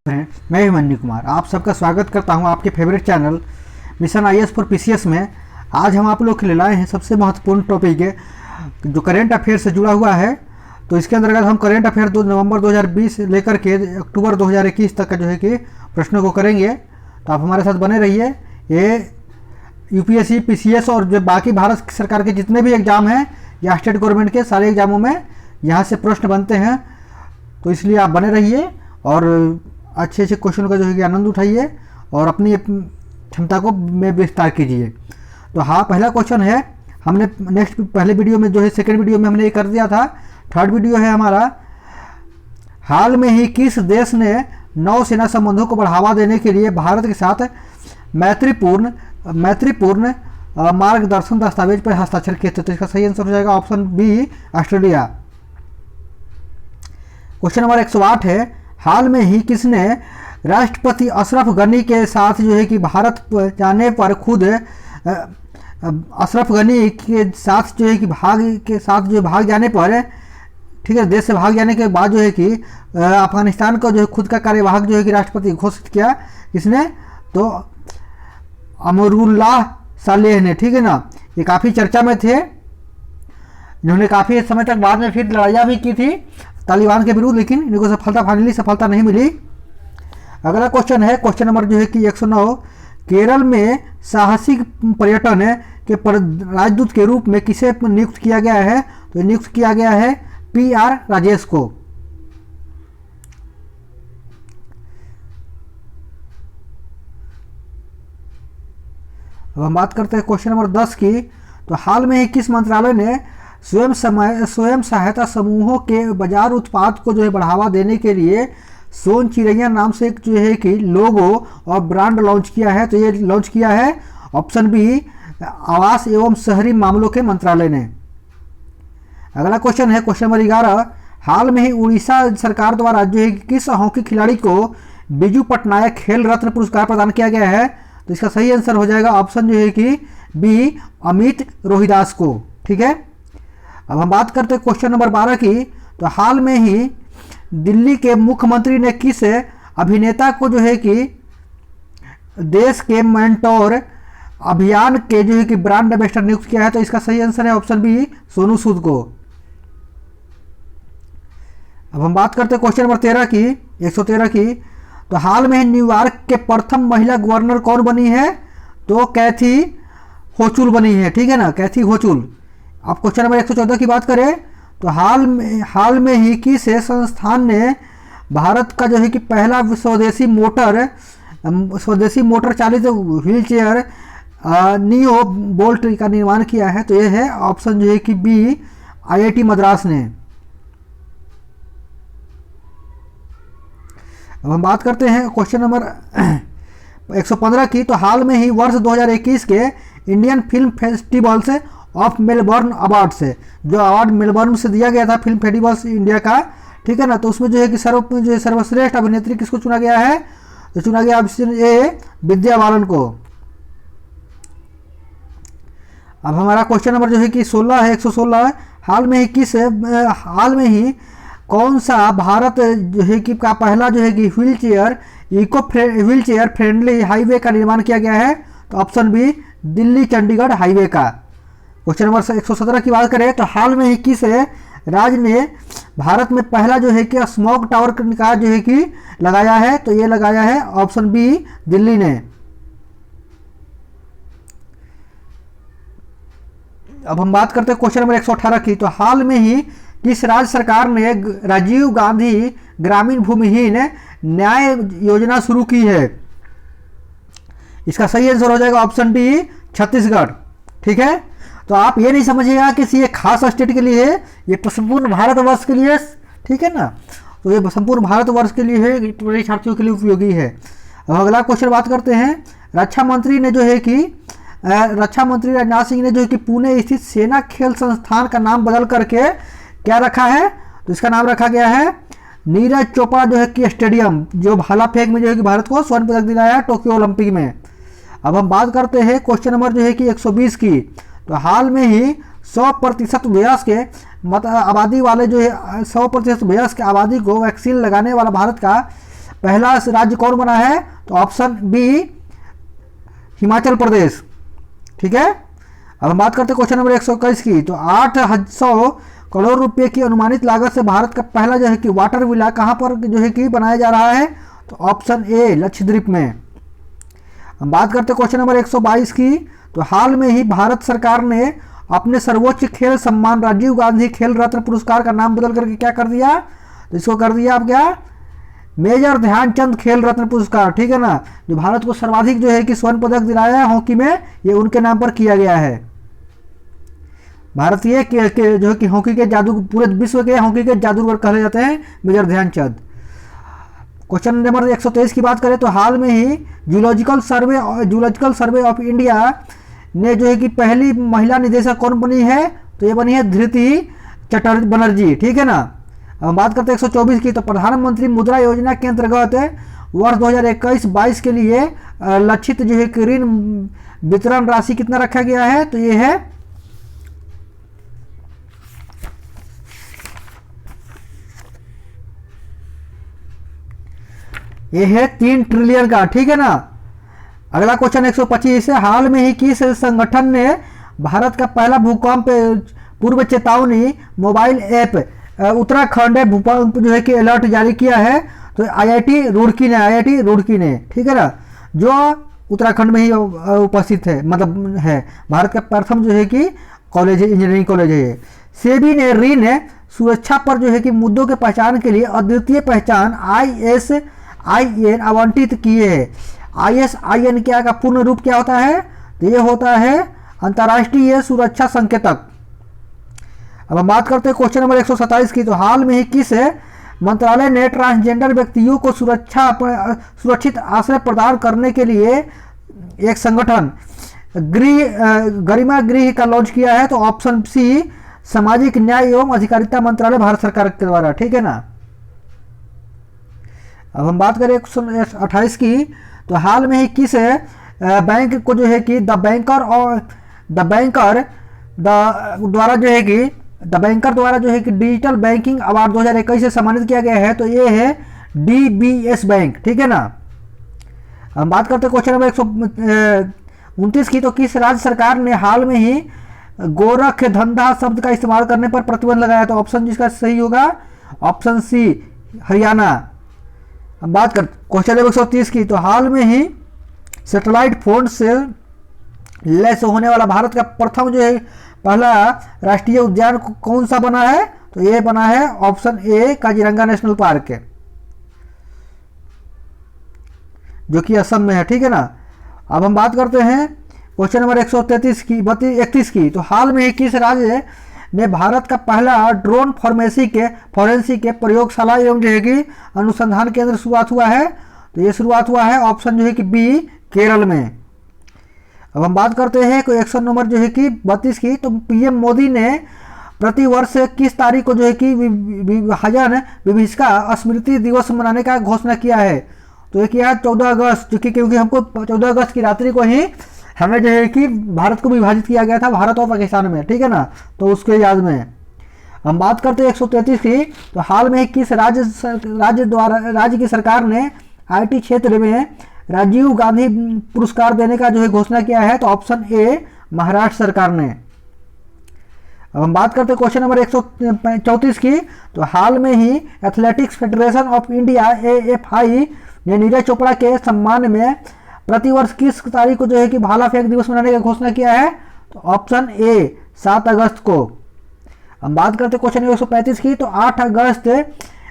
मैं अभिमन्यु कुमार आप सबका स्वागत करता हूं आपके favourite channel mission IAS for PCS में। आज हम आप लोग के लिए लाए हैं सबसे महत्वपूर्ण टॉपिक है जो करेंट अफेयर से जुड़ा हुआ है। तो इसके अंतर्गत हम करेंट अफेयर नवंबर 2020 से लेकर के अक्टूबर 2021 तक का जो है कि प्रश्नों को करेंगे। तो आप हमारे साथ बने रहिए। ये यूपीएससी पीसीएस और जो बाकी भारत सरकार के जितने भी एग्ज़ाम हैं या स्टेट गवर्नमेंट के सारे एग्जामों में यहाँ से प्रश्न बनते हैं। तो इसलिए आप बने रहिए और अच्छे अच्छे क्वेश्चन का जो है कि आनंद उठाइए और अपनी क्षमता को में विस्तार कीजिए। तो हाँ, पहला क्वेश्चन है, हमने नेक्स्ट पहले वीडियो में जो है सेकंड वीडियो में हमने ये कर दिया था। थर्ड वीडियो है हमारा, हाल में ही किस देश ने नौसेना संबंधों को बढ़ावा देने के लिए भारत के साथ मैत्रीपूर्ण मार्गदर्शन दस्तावेज पर हस्ताक्षर किए थे। तो इसका सही आंसर हो जाएगा option B, Australia. Question number 108 है, हाल में ही किसने राष्ट्रपति अशरफ गनी के साथ जो है कि भारत जाने पर खुद अशरफ गनी के साथ जो है कि भाग जाने पर, ठीक है, देश से भाग जाने के बाद जो है कि अफगानिस्तान को जो है खुद का कार्यवाहक जो है कि राष्ट्रपति घोषित किया किसने? तो अमरुल्लाह सालेह ने, ठीक है ना। ये काफ़ी चर्चा में थे, इन्होंने काफ़ी समय तक बाद में फिर लड़ाइयाँ भी की थी तालिबान के विरुद्ध, लेकिन इनको फाइनली सफलता नहीं मिली। अगला क्वेश्चन है, क्वेश्चन नंबर जो है कि 109, केरल में साहसिक पर्यटन के राजदूत के रूप में किसे नियुक्त किया गया है? तो नियुक्त किया गया है PR राजेश को। अब हम बात करते हैं क्वेश्चन नंबर 10 की। तो हाल में ही किस मंत्रालय ने स्वयं सहायता समूहों के बाजार उत्पाद को जो है बढ़ावा देने के लिए सोन चिड़ैया नाम से एक जो है कि लोगो और ब्रांड लॉन्च किया है? तो ये लॉन्च किया है ऑप्शन बी, आवास एवं शहरी मामलों के मंत्रालय ने। अगला क्वेश्चन है, क्वेश्चन नंबर 11, हाल में ही उड़ीसा सरकार द्वारा जो है किस हॉकी खिलाड़ी को बिजू पटनायक खेल रत्न पुरस्कार प्रदान किया गया है? तो इसका सही आंसर हो जाएगा ऑप्शन जो है कि बी, अमित रोहिदास को। ठीक है, अब हम बात करते हैं क्वेश्चन नंबर 12 की। तो हाल में ही दिल्ली के मुख्यमंत्री ने किस अभिनेता को जो है कि देश के मेंटोर अभियान के जो है कि ब्रांड एम्बेसडर नियुक्त किया है? तो इसका सही आंसर है ऑप्शन बी, सोनू सूद को। अब हम बात करते हैं क्वेश्चन नंबर 13 की, 113 की। तो हाल में न्यूयॉर्क के प्रथम महिला गवर्नर कौन बनी है? तो कैथी होचुल बनी है, ठीक है ना, कैथी होचुल। अब क्वेश्चन नंबर 114 की बात करें तो हाल में ही किस संस्थान ने भारत का जो है कि पहला स्वदेशी मोटर चालित व्हील चेयर नियो बोल्ट का निर्माण किया है? तो यह है ऑप्शन जो है कि बी, IIT मद्रास ने। अब हम बात करते हैं क्वेश्चन नंबर 115 की। तो हाल में ही वर्ष 2021 के Indian film festivals of Melbourne award से, जो अवार्ड मेलबर्न से दिया गया था फिल्म फेस्टिवल्स इंडिया का, ठीक है ना, तो उसमें जो है कि सर्वश्रेष्ठ अभिनेत्री किसको चुना गया है? तो चुना गया ऑप्शन ए, विद्या बालन को। अब हमारा क्वेश्चन नंबर जो है कि 16 है, 116, हाल में ही कौन सा भारत जो है कि का पहला जो है कि व्हील चेयर फ्रेंडली हाईवे का निर्माण किया गया है? तो option B, Delhi Chandigarh highway का। क्वेश्चन नंबर 117 की बात करें तो हाल में ही किस राज्य ने भारत में पहला जो है कि स्मॉग टावर का जो है कि लगाया है? तो ये लगाया है ऑप्शन बी, दिल्ली ने। अब हम बात करते हैं क्वेश्चन नंबर 118 की। तो हाल में ही किस राज्य सरकार ने राजीव गांधी ग्रामीण भूमिहीन न्याय योजना शुरू की है? इसका सही आंसर हो जाएगा ऑप्शन डी, छत्तीसगढ़। ठीक है, तो आप ये नहीं समझिएगा कि ये खास स्टेट के लिए है, ये संपूर्ण भारतवर्ष के लिए, ठीक है ना। तो ये संपूर्ण भारतवर्ष के लिए है, परीक्षार्थियों के लिए उपयोगी है। अब अगला क्वेश्चन बात करते हैं, रक्षा मंत्री राजनाथ सिंह ने जो है कि पुणे स्थित सेना खेल संस्थान का नाम बदल करके क्या रखा है? तो इसका नाम रखा गया है नीरज चोपड़ा जो है कि स्टेडियम, जो भाला फेंक में जो है कि भारत को स्वर्ण पदक दिलाया टोक्यो ओलंपिक में। अब हम बात करते हैं क्वेश्चन नंबर जो है कि 120 की। तो हाल में ही 100% वयस्क आबादी वाले जो है 100% वयस्क आबादी को वैक्सीन लगाने वाला भारत का पहला राज्य कौन बना है? तो ऑप्शन बी हिमाचल प्रदेश। ठीक है। अब हम बात करते हैं क्वेश्चन नंबर 121 की। तो 800 करोड़ रुपए की अनुमानित लागत से भारत का पहला जो है कि वाटर विला कहाँ पर जो है कि बनाया जा रहा है? तो ऑप्शन ए लक्षद्वीप में। हम बात करते हैं क्वेश्चन नंबर 122 की। तो हाल में ही भारत सरकार ने अपने सर्वोच्च खेल सम्मान राजीव गांधी खेल रत्न पुरस्कार का नाम बदल करके क्या कर दिया? तो इसको कर दिया अब क्या? मेजर ध्यानचंद खेल रत्न पुरस्कार। ठीक है ना। जो भारत को सर्वाधिक जो है कि स्वर्ण पदक दिलाया है हॉकी में, ये उनके नाम पर किया गया है। भारतीय के जो है कि हॉकी के जादू, पूरे विश्व के हॉकी के जादूगर कहे जाते हैं मेजर ध्यानचंद। क्वेश्चन नंबर 123 की बात करें तो हाल में ही जूलॉजिकल सर्वे ऑफ इंडिया ने जो है कि पहली महिला निदेशक कौन बनी है? तो ये बनी है धृति बनर्जी। ठीक है ना। अब बात करते हैं 124 की। तो प्रधानमंत्री मुद्रा योजना के अंतर्गत वर्ष 2021-22 के लिए लक्षित जो है कि ऋण वितरण राशि कितना रखा गया है? तो ये है 3 ट्रिलियन का। ठीक है ना। अगला क्वेश्चन 125 है। हाल में ही किस संगठन ने भारत का पहला भूकंप पूर्व चेतावनी मोबाइल ऐप उत्तराखंड भूकंप जो है कि अलर्ट जारी किया है? तो आईआईटी रुड़की ने। ठीक है ना। जो उत्तराखंड में ही उपस्थित है, मतलब है भारत का प्रथम जो है कि कॉलेज है, इंजीनियरिंग कॉलेज है। सेबी ने ऋण सुरक्षा पर जो है कि मुद्दों के पहचान के लिए अद्वितीय पहचान ISIN आवंटित किए हैं। ISIN क्या का पूर्ण रूप क्या होता है? तो ये होता है अंतर्राष्ट्रीय सुरक्षा संकेतक। अब हम बात करते हैं क्वेश्चन नंबर 127 की। तो हाल में ही किस मंत्रालय ने ट्रांसजेंडर व्यक्तियों को सुरक्षित आश्रय प्रदान करने के लिए एक संगठन गरिमा गृह का लॉन्च किया है? तो ऑप्शन सी सामाजिक न्याय एवं अधिकारिता मंत्रालय भारत सरकार के द्वारा। ठीक है ना। अब हम बात करें 128 की। तो हाल में ही किस बैंक को जो है कि द बैंकर द्वारा जो है कि डिजिटल बैंकिंग अवार्ड 2021 से सम्मानित किया गया है? तो ये है DBS बैंक। ठीक है ना। हम बात करते हैं क्वेश्चन नंबर 129 की। तो किस राज्य सरकार ने हाल में ही गोरख धंधा शब्द का इस्तेमाल करने पर प्रतिबंध लगाया? तो ऑप्शन जिसका सही होगा ऑप्शन सी हरियाणा। हम बात कर क्वेश्चन नंबर 130 की। तो हाल में ही सैटेलाइट फोन से लैस होने वाला भारत का प्रथम जो है पहला राष्ट्रीय उद्यान कौन सा बना है? तो ये बना है option A Kaziranga national park, जो कि असम में है। ठीक है ना। अब हम बात करते हैं क्वेश्चन नंबर 131 की। तो हाल में ही किस राज्य ने भारत का पहला ड्रोन फॉरेंसिक के प्रयोगशाला एवं जो है कि अनुसंधान केंद्र शुरुआत हुआ है? तो ये शुरुआत हुआ है ऑप्शन जो है कि बी केरल में। अब हम बात करते हैं क्वेश्चन नंबर जो है कि 32 की। तो पीएम मोदी ने प्रतिवर्ष किस तारीख को जो है कि विभाजन विभीषिका स्मृति दिवस मनाने का घोषणा किया है? तो ये किया 14 अगस्त, क्योंकि हमको 14 अगस्त की रात्रि को ही हमें जो है कि भारत को विभाजित किया गया था, भारत और पाकिस्तान में। ठीक है ना। तो उसके याद में हम बात करते हैं 133 की। तो हाल में किस राज्य की सरकार ने IT क्षेत्र में राजीव गांधी पुरस्कार देने का जो है घोषणा किया है? तो ऑप्शन ए महाराष्ट्र सरकार ने। अब हम बात करते हैं क्वेश्चन नंबर 134 की। तो हाल में ही athletics federation of India AFI ने नीरज चोपड़ा के सम्मान में प्रतिवर्ष किस तारीख को जो है कि भाला फेंक दिवस मनाने का घोषणा किया है? तो ऑप्शन ए 7 अगस्त को। हम बात करते हैं क्वेश्चन 135 की। तो 8 अगस्त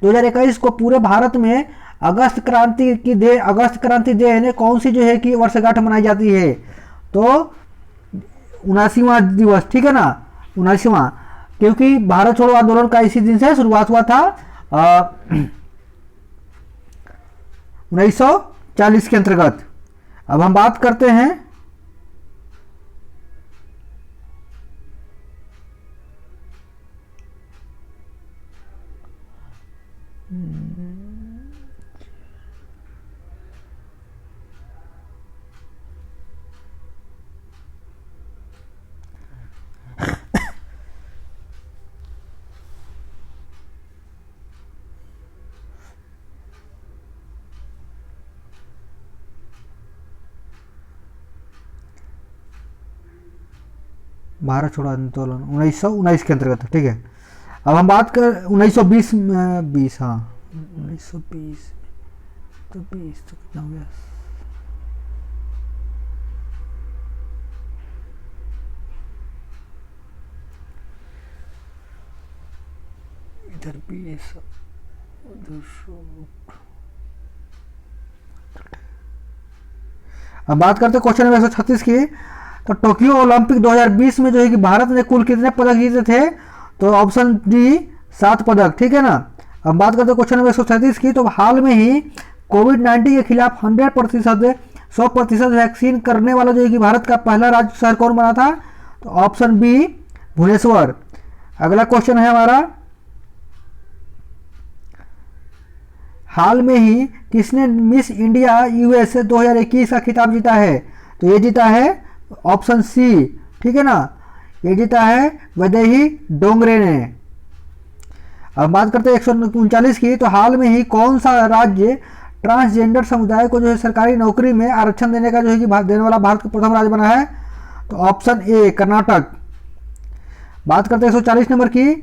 2021 को पूरे भारत में अगस्त क्रांति डे कौन सी जो है कि वर्षगांठ मनाई जाती है? तो 79वां दिवस। ठीक है ना। 79वां, क्योंकि भारत छोड़ो आंदोलन का इसी दिन से शुरुआत हुआ था 1940 के अंतर्गत। अब हम बात करते हैं भारत छोड़ो आंदोलन 1919 के अंतर्गत, ठीक है। अब हम बात कर 1920 में, 20, हाँ 1920, तो 20 तो कितना हो गया, इधर 20 उधर 100। अब बात करते हैं क्वेश्चन नंबर 136 की। तो टोक्यो ओलंपिक 2020 में जो है कि भारत ने कुल कितने पदक जीते थे? तो ऑप्शन डी 7 पदक, ठीक है ना। अब बात करते हैं क्वेश्चन नंबर 137 की। तो हाल में ही कोविड-19 के खिलाफ 100% वैक्सीन करने वाला जो है कि भारत का पहला राज्य शहर कौन बना था? तो ऑप्शन बी भुवनेश्वर। अगला क्वेश्चन है हमारा, हाल में ही किसने मिस इंडिया यूएसए 2021 का खिताब जीता है? तो ये जीता है ऑप्शन सी, ठीक है ना, ये जीता है वैदेही डोंगरे ने। अब बात करते हैं 139 की। तो हाल में ही कौन सा राज्य ट्रांसजेंडर समुदाय को जो है सरकारी नौकरी में आरक्षण देने का जो है कि देने वाला भारत का प्रथम राज्य बना है? तो ऑप्शन ए कर्नाटक। बात करते हैं 140 नंबर की।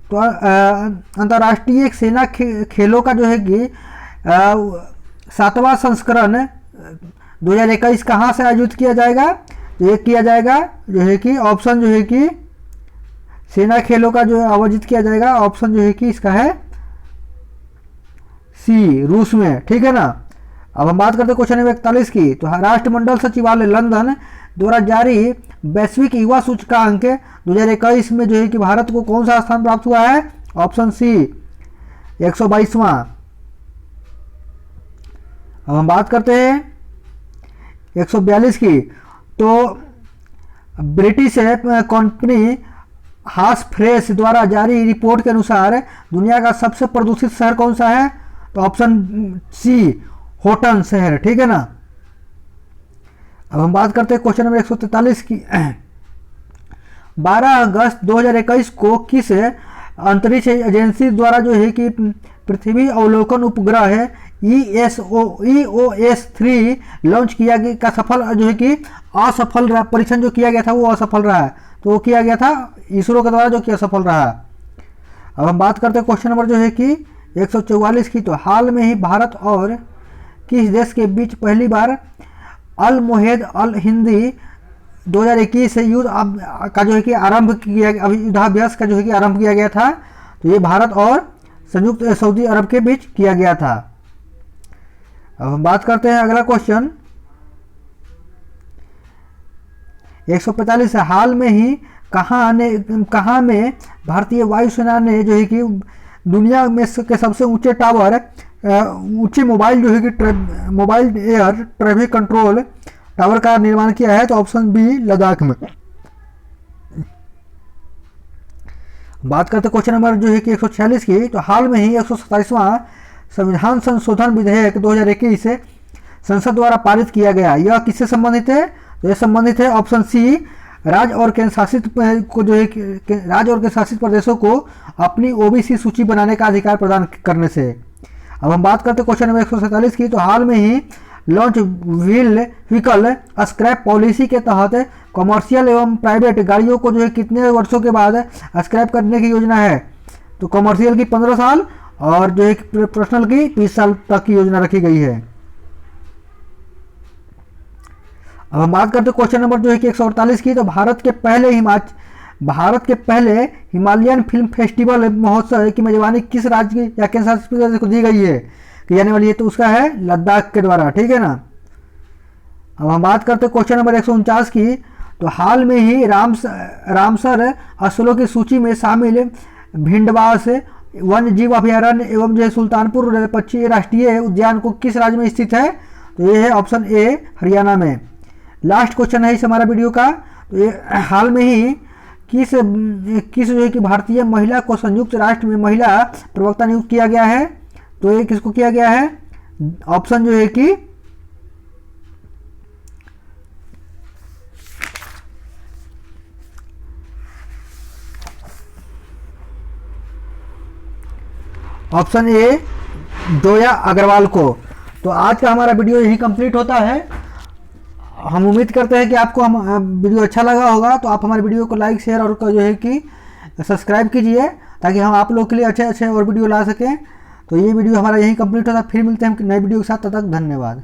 तो अंतर्राष्ट्रीय सेना खेलों का जो है कि 7वां संस्करण 2021 कहाँ से आयोजित किया जाएगा? तो ये किया जाएगा जो है कि ऑप्शन जो है कि सेना खेलों का जो आयोजित किया जाएगा, ऑप्शन जो है कि इसका है सी, रूस में, ठीक है ना। अब हम बात करते हैं क्वेश्चन नंबर 41 की। तो राष्ट्रमंडल सचिवालय लंदन द्वारा जारी वैश्विक युवा सूचकांक 2021 में जो है कि भारत को कौन सा स्थान प्राप्त हुआ है? ऑप्शन सी 122वां। अब हम बात करते हैं 142 की। तो ब्रिटिश कंपनी हास फ्रेश द्वारा जारी रिपोर्ट के अनुसार दुनिया का सबसे प्रदूषित शहर कौन सा है? तो ऑप्शन सी होटन शहर, ठीक है ना। अब हम बात करते हैं क्वेश्चन नंबर 143 की। 12 अगस्त 2021 को किस अंतरिक्ष एजेंसी द्वारा जो है कि पृथ्वी अवलोकन उपग्रह EOS-3 लॉन्च किया गया का सफल जो है कि असफल रहा? परीक्षण जो किया गया था वो असफल रहा है, तो वो किया गया था इसरो के द्वारा जो कि असफल रहा। अब हम बात करते हैं क्वेश्चन नंबर जो है कि 144 की। तो हाल में ही भारत और किस देश के बीच पहली बार अल मोहेद अल हिंदी 2021 से युद्ध का जो है कि आरंभ किया, युद्धाभ्यास का जो है कि आरंभ किया गया था? तो ये भारत और संयुक्त सऊदी अरब के बीच किया गया था। अब हम बात करते हैं अगला क्वेश्चन 145 से। हाल में ही कहाँ में भारतीय वायुसेना ने जो है कि दुनिया में के सबसे ऊंचे टावर, ऊंचे मोबाइल जो है कि mobile air traffic control tower का निर्माण किया है? तो ऑप्शन बी लद्दाख में। बात करते क्वेश्चन नंबर जो है कि 146 की। तो हाल में ही 127वां संविधान संशोधन विधेयक 2021 से संसद द्वारा पारित किया गया, यह किससे संबंधित है? तो यह संबंधित है ऑप्शन सी राज्य और केंद्र शासित को जो है राज्य और केंद्र शासित प्रदेशों को अपनी ओबीसी सूची बनाने का अधिकार प्रदान करने से। अब हम बात करते हैं क्वेश्चन नंबर 147 की। तो हाल में ही लॉन्च व्हीकल स्क्रैप पॉलिसी के तहत कमर्शियल एवं प्राइवेट गाड़ियों को जो है कितने वर्षों के बाद स्क्रैप करने की योजना है? तो कमर्शियल की 15 साल और जो है पर्सनल की 20 साल तक की योजना रखी गई है। अब हम बात करते हैं क्वेश्चन नंबर जो है कि 148 की। तो भारत के पहले हिमालयन फिल्म फेस्टिवल महोत्सव की मेजबानी किस राज्य या केंद्र शासित प्रदेश को दी गई है कि जाने वाली है? तो उसका है लद्दाख के द्वारा, ठीक है ना। अब हम बात करते हैं क्वेश्चन नंबर 149 की। तो हाल में ही रामसर स्थलों की सूची में शामिल भिंडवास वन्य जीव अभयारण्य एवं जो है सुल्तानपुर पक्षी राष्ट्रीय उद्यान को किस राज्य में स्थित है? तो ये है ऑप्शन ए हरियाणा में। लास्ट क्वेश्चन है इस हमारा वीडियो का। तो ये हाल में ही किस जो है कि भारतीय महिला को संयुक्त राष्ट्र में महिला प्रवक्ता नियुक्त किया गया है? तो ये किसको किया गया है? ऑप्शन जो है कि ऑप्शन ए जोया अग्रवाल को। तो आज का हमारा वीडियो यही कंप्लीट होता है। हम उम्मीद करते हैं कि आपको वीडियो अच्छा लगा होगा, तो आप हमारे वीडियो को लाइक शेयर और जो है कि सब्सक्राइब कीजिए, ताकि हम आप लोग के लिए अच्छे अच्छे और वीडियो ला सकें। तो ये वीडियो हमारा यहीं कंप्लीट होता है, फिर मिलते हैं हम नए वीडियो के साथ, तब तक धन्यवाद।